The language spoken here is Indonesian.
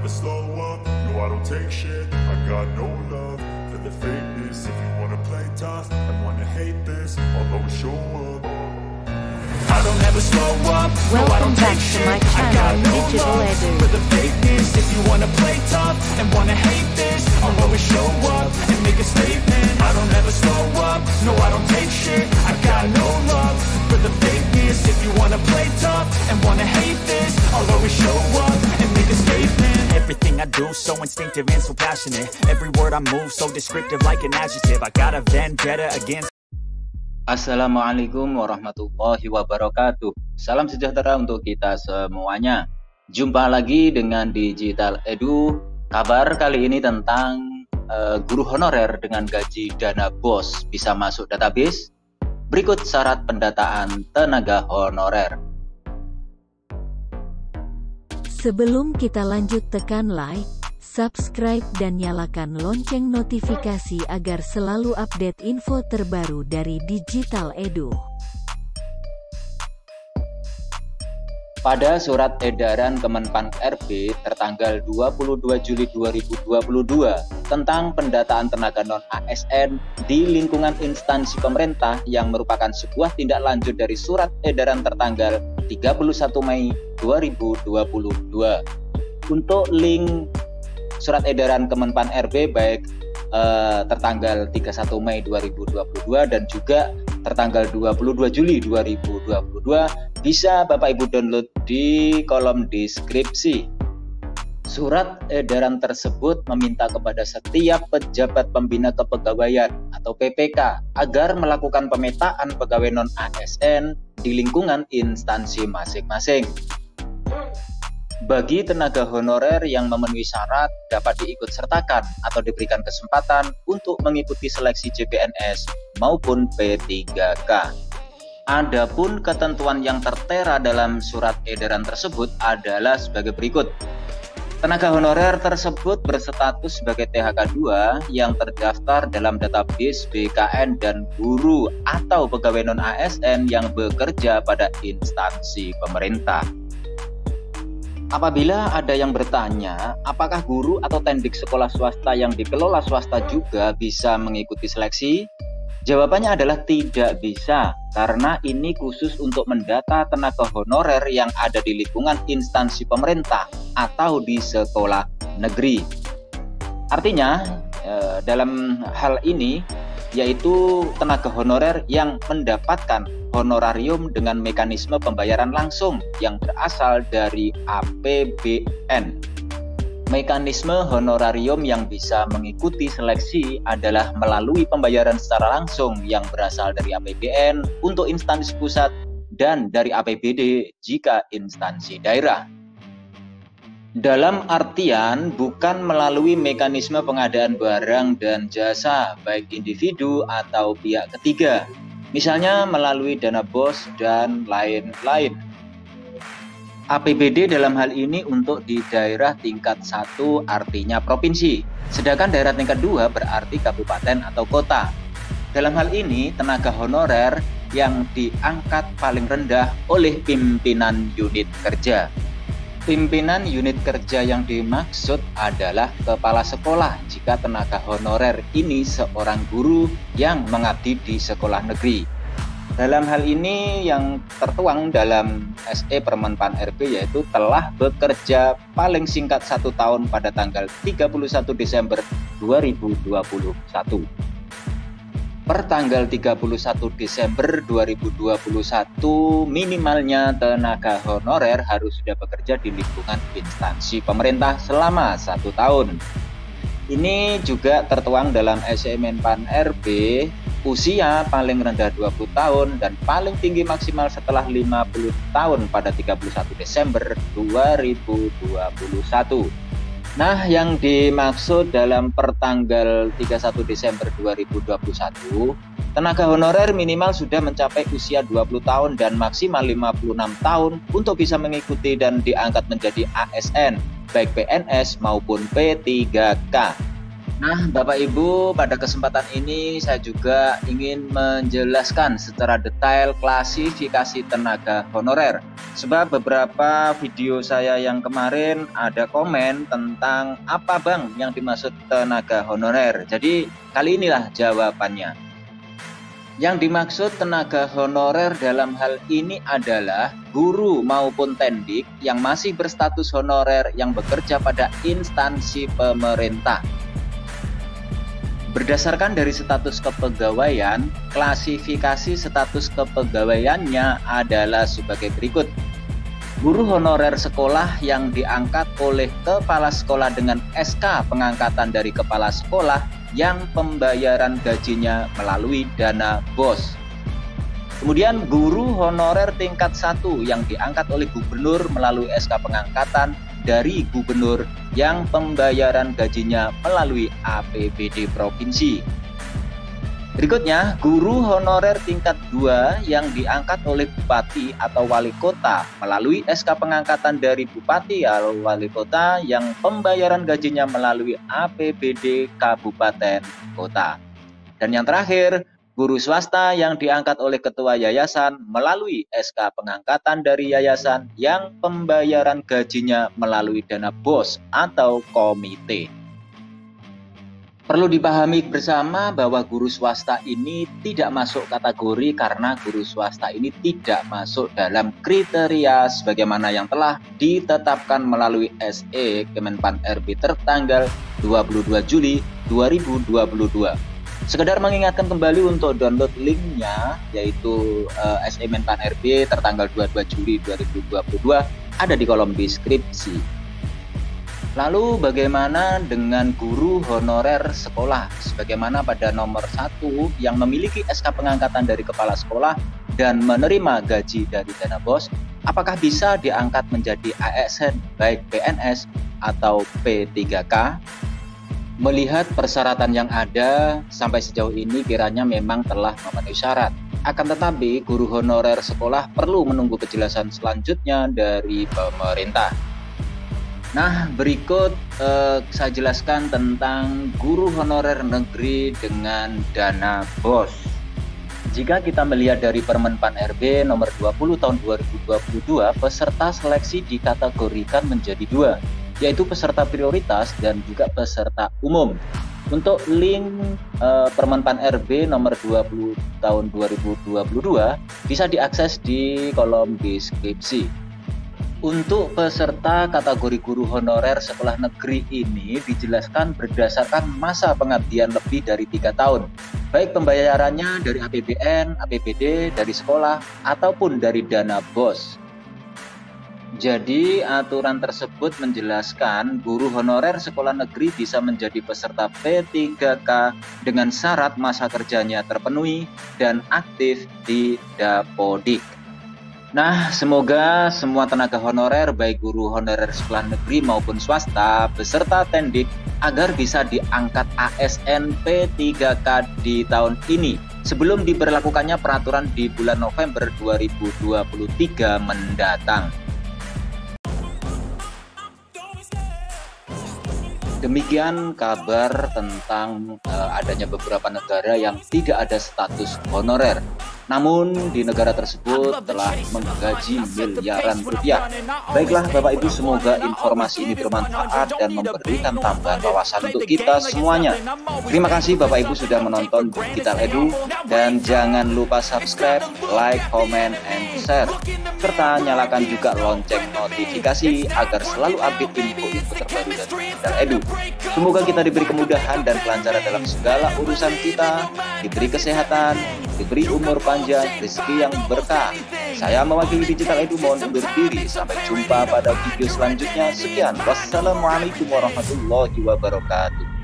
never slow up, no I don't take shit. I got no love for the fakeness. If you wanna play tough and wanna hate this, I'll always show up. I don't ever slow up, no I don't take shit. I got no love for the fakeness. If you wanna play tough and wanna hate this, I'll always show up and make a statement. I don't ever slow up, no I don't take shit. I got no love for the fakeness. If you wanna play tough and wanna hate this, I'll always show up and make a statement. Everything I do so instinctive and so passionate. Every word I move so descriptive like an adjective. I got a vendetta against. Assalamualaikum warahmatullahi wabarakatuh. Salam sejahtera untuk kita semuanya. Jumpa lagi dengan Digital Edu. Kabar kali ini tentang guru honorer dengan gaji dana BOS bisa masuk database. Berikut syarat pendataan tenaga honorer. Sebelum kita lanjut, tekan like, subscribe dan nyalakan lonceng notifikasi agar selalu update info terbaru dari Digital Edu. Pada surat edaran Kemenpan RB tertanggal 22 Juli 2022 tentang pendataan tenaga non-ASN di lingkungan instansi pemerintah yang merupakan sebuah tindak lanjut dari surat edaran tertanggal 31 Mei 2022. Untuk link surat edaran Kemenpan RB baik tertanggal 31 Mei 2022 dan juga tertanggal 22 Juli 2022 bisa Bapak Ibu download di kolom deskripsi. Surat edaran tersebut meminta kepada setiap pejabat pembina kepegawaian atau PPK agar melakukan pemetaan pegawai non-ASN di lingkungan instansi masing-masing. Bagi tenaga honorer yang memenuhi syarat dapat diikutsertakan atau diberikan kesempatan untuk mengikuti seleksi CPNS maupun P3K. Adapun ketentuan yang tertera dalam surat edaran tersebut adalah sebagai berikut. Tenaga honorer tersebut berstatus sebagai THK 2 yang terdaftar dalam database BKN dan guru atau pegawai non-ASN yang bekerja pada instansi pemerintah. Apabila ada yang bertanya, apakah guru atau tendik sekolah swasta yang dikelola swasta juga bisa mengikuti seleksi? Jawabannya adalah tidak bisa, karena ini khusus untuk mendata tenaga honorer yang ada di lingkungan instansi pemerintah atau di sekolah negeri. Artinya, dalam hal ini, yaitu tenaga honorer yang mendapatkan honorarium dengan mekanisme pembayaran langsung yang berasal dari APBN. Mekanisme honorarium yang bisa mengikuti seleksi adalah melalui pembayaran secara langsung yang berasal dari APBN untuk instansi pusat dan dari APBD jika instansi daerah. Dalam artian bukan melalui mekanisme pengadaan barang dan jasa baik individu atau pihak ketiga, misalnya melalui dana BOS dan lain-lain. APBD dalam hal ini untuk di daerah tingkat 1 artinya provinsi, sedangkan daerah tingkat 2 berarti kabupaten atau kota. Dalam hal ini tenaga honorer yang diangkat paling rendah oleh pimpinan unit kerja. Pimpinan unit kerja yang dimaksud adalah kepala sekolah jika tenaga honorer ini seorang guru yang mengabdi di sekolah negeri. Dalam hal ini yang tertuang dalam SE Permenpan RB yaitu telah bekerja paling singkat 1 tahun pada tanggal 31 Desember 2021. Per tanggal 31 Desember 2021 minimalnya tenaga honorer harus sudah bekerja di lingkungan instansi pemerintah selama 1 tahun. Ini juga tertuang dalam SE Menpan RB, usia paling rendah 20 tahun dan paling tinggi maksimal setelah 50 tahun pada 31 Desember 2021. Nah, yang dimaksud dalam pertanggal 31 Desember 2021, tenaga honorer minimal sudah mencapai usia 20 tahun dan maksimal 56 tahun untuk bisa mengikuti dan diangkat menjadi ASN, baik PNS maupun P3K. Nah, Bapak Ibu, pada kesempatan ini saya juga ingin menjelaskan secara detail klasifikasi tenaga honorer. Sebab beberapa video saya yang kemarin ada komen tentang apa Bang yang dimaksud tenaga honorer. Jadi kali inilah jawabannya. Yang dimaksud tenaga honorer dalam hal ini adalah guru maupun tendik yang masih berstatus honorer yang bekerja pada instansi pemerintah. Berdasarkan dari status kepegawaian, klasifikasi status kepegawaiannya adalah sebagai berikut. Guru honorer sekolah yang diangkat oleh kepala sekolah dengan SK pengangkatan dari kepala sekolah yang pembayaran gajinya melalui dana BOS. Kemudian guru honorer tingkat 1 yang diangkat oleh gubernur melalui SK pengangkatan dari gubernur yang pembayaran gajinya melalui APBD provinsi. Berikutnya, guru honorer tingkat 2 yang diangkat oleh bupati atau wali kota melalui SK pengangkatan dari bupati atau wali kota yang pembayaran gajinya melalui APBD kabupaten kota. Dan yang terakhir, guru swasta yang diangkat oleh ketua yayasan melalui SK pengangkatan dari yayasan yang pembayaran gajinya melalui dana BOS atau komite. Perlu dipahami bersama bahwa guru swasta ini tidak masuk kategori karena guru swasta ini tidak masuk dalam kriteria sebagaimana yang telah ditetapkan melalui SE Kemenpan RB tertanggal 22 Juli 2022. Sekedar mengingatkan kembali untuk download linknya, yaitu SE Menpan RB tertanggal 22 Juli 2022 ada di kolom deskripsi. Lalu bagaimana dengan guru honorer sekolah? Sebagaimana pada nomor 1 yang memiliki SK pengangkatan dari kepala sekolah dan menerima gaji dari dana BOS, apakah bisa diangkat menjadi ASN baik PNS atau P3K? Melihat persyaratan yang ada sampai sejauh ini kiranya memang telah memenuhi syarat. Akan tetapi guru honorer sekolah perlu menunggu kejelasan selanjutnya dari pemerintah. Nah, berikut saya jelaskan tentang guru honorer negeri dengan dana BOS. Jika kita melihat dari Permenpan RB nomor 20 tahun 2022, peserta seleksi dikategorikan menjadi 2, yaitu peserta prioritas dan juga peserta umum. Untuk link Permenpan RB nomor 20 tahun 2022 bisa diakses di kolom deskripsi. Untuk peserta kategori guru honorer sekolah negeri ini dijelaskan berdasarkan masa pengabdian lebih dari 3 tahun, baik pembayarannya dari APBN, APBD, dari sekolah, ataupun dari dana BOS. Jadi aturan tersebut menjelaskan guru honorer sekolah negeri bisa menjadi peserta P3K dengan syarat masa kerjanya terpenuhi dan aktif di Dapodik. Nah, semoga semua tenaga honorer baik guru honorer sekolah negeri maupun swasta beserta tendik agar bisa diangkat ASN P3K di tahun ini sebelum diberlakukannya peraturan di bulan November 2023 mendatang. Demikian kabar tentang adanya beberapa negara yang tidak ada status honorer. Namun di negara tersebut telah menggaji miliaran rupiah. Baiklah Bapak Ibu, semoga informasi ini bermanfaat dan memberikan tambahan wawasan untuk kita semuanya. Terima kasih Bapak Ibu sudah menonton Digital Edu, dan jangan lupa subscribe, like, comment, and share, serta nyalakan juga lonceng notifikasi agar selalu update info-info terbaru dari Digital Edu. Semoga kita diberi kemudahan dan kelancaran dalam segala urusan kita, diberi kesehatan, diberi umur panjang, rezeki yang berkah. Saya mewakili Digital Edu mohon undur diri. Sampai jumpa pada video selanjutnya. Sekian, wassalamualaikum warahmatullahi wabarakatuh.